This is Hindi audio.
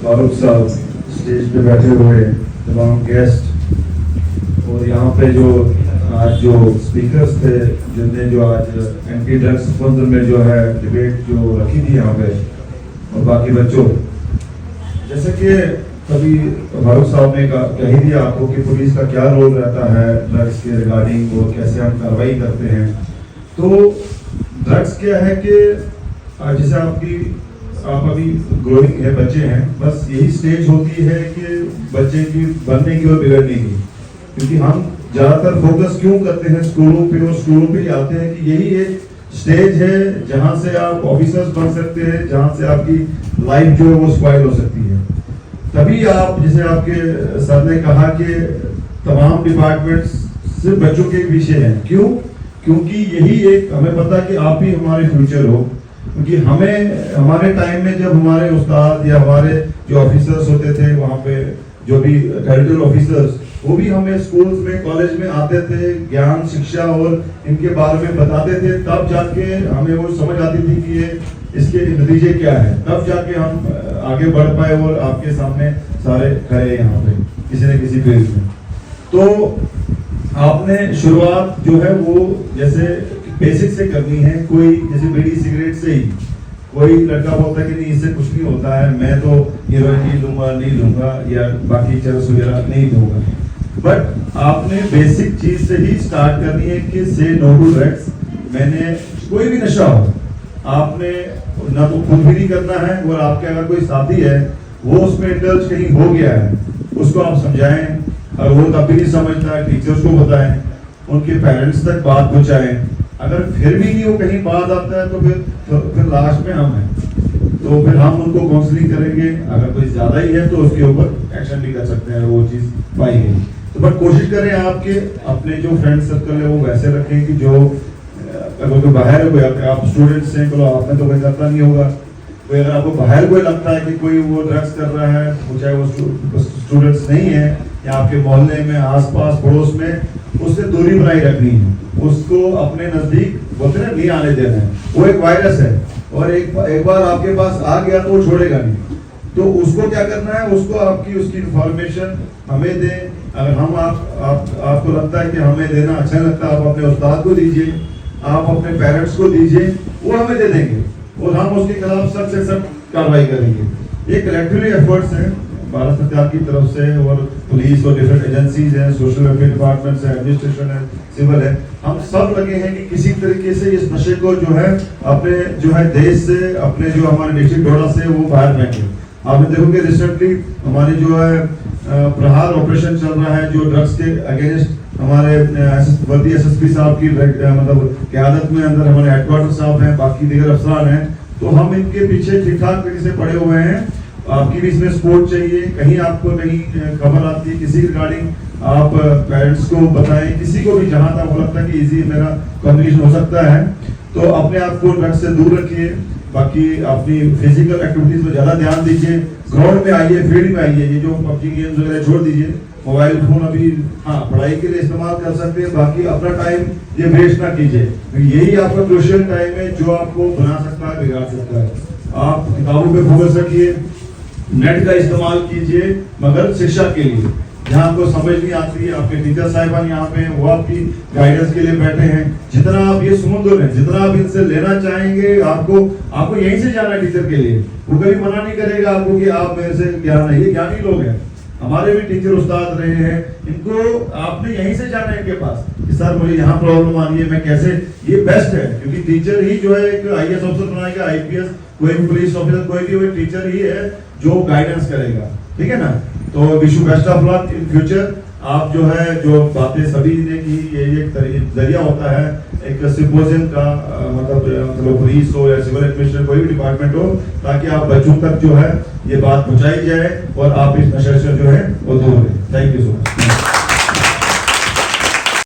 फारूक साहब, स्टेज पे बैठे हुए तमाम गेस्ट और यहाँ पे जो आज जो स्पीकर्स थे जिनने जो आज एंटी ड्रग्स मंत्र में जो है डिबेट जो रखी थी यहाँ पे, और बाकी बच्चों, जैसे कि कभी फारूक साहब ने कह ही दिया आपको कि पुलिस का क्या रोल रहता है ड्रग्स के रिगार्डिंग और कैसे हम कार्रवाई करते हैं। तो ड्रग्स क्या है कि जैसे आप अभी ग्रोइंग है, बच्चे हैं, बस यही स्टेज होती है कि बच्चे की बनने की और बिगड़ने की, क्योंकि हम ज़्यादातर फोकस क्यों करते हैं स्कूलों पे, और स्कूलों पे आते हैं कि यही एक स्टेज है जहां से आप ऑफिसर्स बन सकते हैं, जहां से आपकी लाइफ जो है वो स्पॉइल हो सकती है। तभी आप, जैसे आपके सर ने कहा कि तमाम डिपार्टमेंट्स सिर्फ बच्चों के विषय हैं, क्यों? क्योंकि यही एक हमें पता कि आप ही हमारे फ्यूचर हो, क्योंकि हमें हमारे टाइम में जब हमारे उस्ताद या हमारे जो ऑफिसर्स होते थे वहाँ पे, जो भी टेरिटोरियल ऑफिसर्स, वो भी हमें स्कूल्स में कॉलेज में आते थे, ज्ञान शिक्षा और इनके बारे में बताते थे, तब जाके हमें वो समझ आती थी कि ये इसके नतीजे क्या है, तब जाके हम आगे बढ़ पाए और आपके सामने सारे खड़े यहाँ पे किसी न किसी फील्ड में। तो आपने शुरुआत जो है वो जैसे बेसिक से करनी है। कोई जैसे बीड़ी सिगरेट से ही कोई लड़का बोलता है कि नहीं इससे कुछ नहीं होता है, मैं तो हीरोइन नहीं लूंगा या बाकी चरस वगैरह नहीं दूंगा, बट आपने बेसिक चीज से ही स्टार्ट करनी है कि से नो टू ड्रग्स। मैंने कोई भी नशा हो, आपने ना तो खुद भी नहीं करना है, और आपके अगर कोई साथी है वो उसमें इंडल्ज कहीं हो गया है, उसको आप समझाएं, और वो तब भी नहीं समझता है, टीचर्स को बताएं, उनके पेरेंट्स तक बात पहुंचाएं। अगर फिर भी नहीं वो कहीं बात आता है तो फिर लास्ट में हम हैं, तो फिर हम उनको काउंसलिंग करेंगे। अगर कोई ज्यादा ही है तो उसके ऊपर एक्शन भी कर सकते हैं, वो चीज पाई गई। तो बट कोशिश करें आपके अपने जो फ्रेंड सर्कल है वो वैसे रखें कि जो अगर कोई बाहर है, कोई आप स्टूडेंट्स हैं, तो आपने तो कोई करता नहीं होगा, कोई अगर आपको बाहर कोई लगता है कि कोई वो ड्रग्स कर रहा है, चाहे वो स्टूडेंट्स नहीं है या आपके मोहल्ले में आसपास पड़ोस में, उससे दूरी बनाई रखनी है, उसको अपने नजदीक बोलते हैं नहीं आने देना है। वो एक वायरस है और एक बार आपके पास आ गया तो वो छोड़ेगा नहीं। तो उसको क्या करना है, उसको उसकी इंफॉर्मेशन हमें दें। अगर हम आपको लगता है कि हमें देना अच्छा लगता है, आप अपने उस्ताद को दीजिए, आप अपने पेरेंट्स को दीजिए, वो हमें दे देंगे और हम उसके खिलाफ सख्त से सख्त कार्रवाई करेंगे। ये कलेक्टिवली एफर्ट्स हैं भारत सरकार की तरफ से, और पुलिस और डिफरेंट एजेंसीज हैं, सोशल वेलफेयर डिपार्टमेंट्स है, एडमिनिस्ट्रेशन है, सिविल है, हम सब लगे हैं कि किसी तरीके से इस नशे को जो है अपने जो है देश से, अपने जो हमारे डिस्ट्रिक्ट डोडा से वो बाहर फेंके। आपने देखो कि रिसेंटली हमारी जो है प्रहार ऑपरेशन चल रहा है, जो ड्रग्स के अगेंस्ट हमारे वर्दी एसएसपी साहब की मतलब क़यादत में अंदर हमारे हेडक्वार्टर साहब हैं, बाकी दीगर अफसरान हैं, तो हम इनके पीछे ठीक ठाक तरीके से पड़े हुए हैं। आपकी भी इसमें सपोर्ट चाहिए। कहीं आपको नहीं खबर आती है किसी रिगार्डिंग, आप पेरेंट्स को बताएं, किसी को भी जहां तक आपको लगता है कि इजी मेरा कम्युनिकेशन हो सकता है, तो अपने आप को ड्रग्स से दूर रखिए। बाकी अपनी फिजिकल एक्टिविटीज में ज्यादा ध्यान दीजिए, ग्राउंड में आइए, फील्ड में आइए, ये जो पबजी गेम्स वगैरह छोड़ दीजिए। मोबाइल फोन अभी पढ़ाई के लिए इस्तेमाल कर सकते हैं, बाकी अपना टाइम ये वेस्ट ना कीजिए, यही आपका क्रूशियल टाइम है जो आपको बना सकता है, बिगाड़ सकता है। आप किताबों पे फोकस रखिए, नेट का इस्तेमाल कीजिए, मगर शिक्षा के लिए। जहाँ आपको समझ नहीं आती है, आपके टीचर साहिबान यहाँ पे हैं, वो आपकी गाइडेंस के लिए बैठे हैं। जितना आप ये समुद्र है, जितना आप इनसे लेना चाहेंगे, आपको यहीं से जाना है टीचर के लिए। वो कभी मना नहीं करेगा आपको कि आप मेरे से ज्ञान है, ये ज्ञानी लोग हैं, हमारे भी टीचर उस्ताद रहे हैं, इनको आपने यहीं से जाना है इनके पास कि सर मुझे यहाँ प्रॉब्लम आ रही है, मैं कैसे, ये बेस्ट है, क्योंकि टीचर ही जो है एक आईएएस ऑफिसर बनाएगा, आईपीएस, कोई भी पुलिस ऑफिसर, कोई भी वो टीचर ही है जो गाइडेंस करेगा, ठीक है ना। तो wish you best of luck in future. आप जो है जो बातें सभी ने की, ये एक जरिया होता है एक सिम्पोजियम का, मतलब पुलिस हो या सिविल एडमिनिस्ट्रेशन कोई भी डिपार्टमेंट हो, ताकि आप बच्चों तक जो है ये बात पहुंचाई जाए और आप इस नशे से जो है वो दूर रहें। Thank you so much.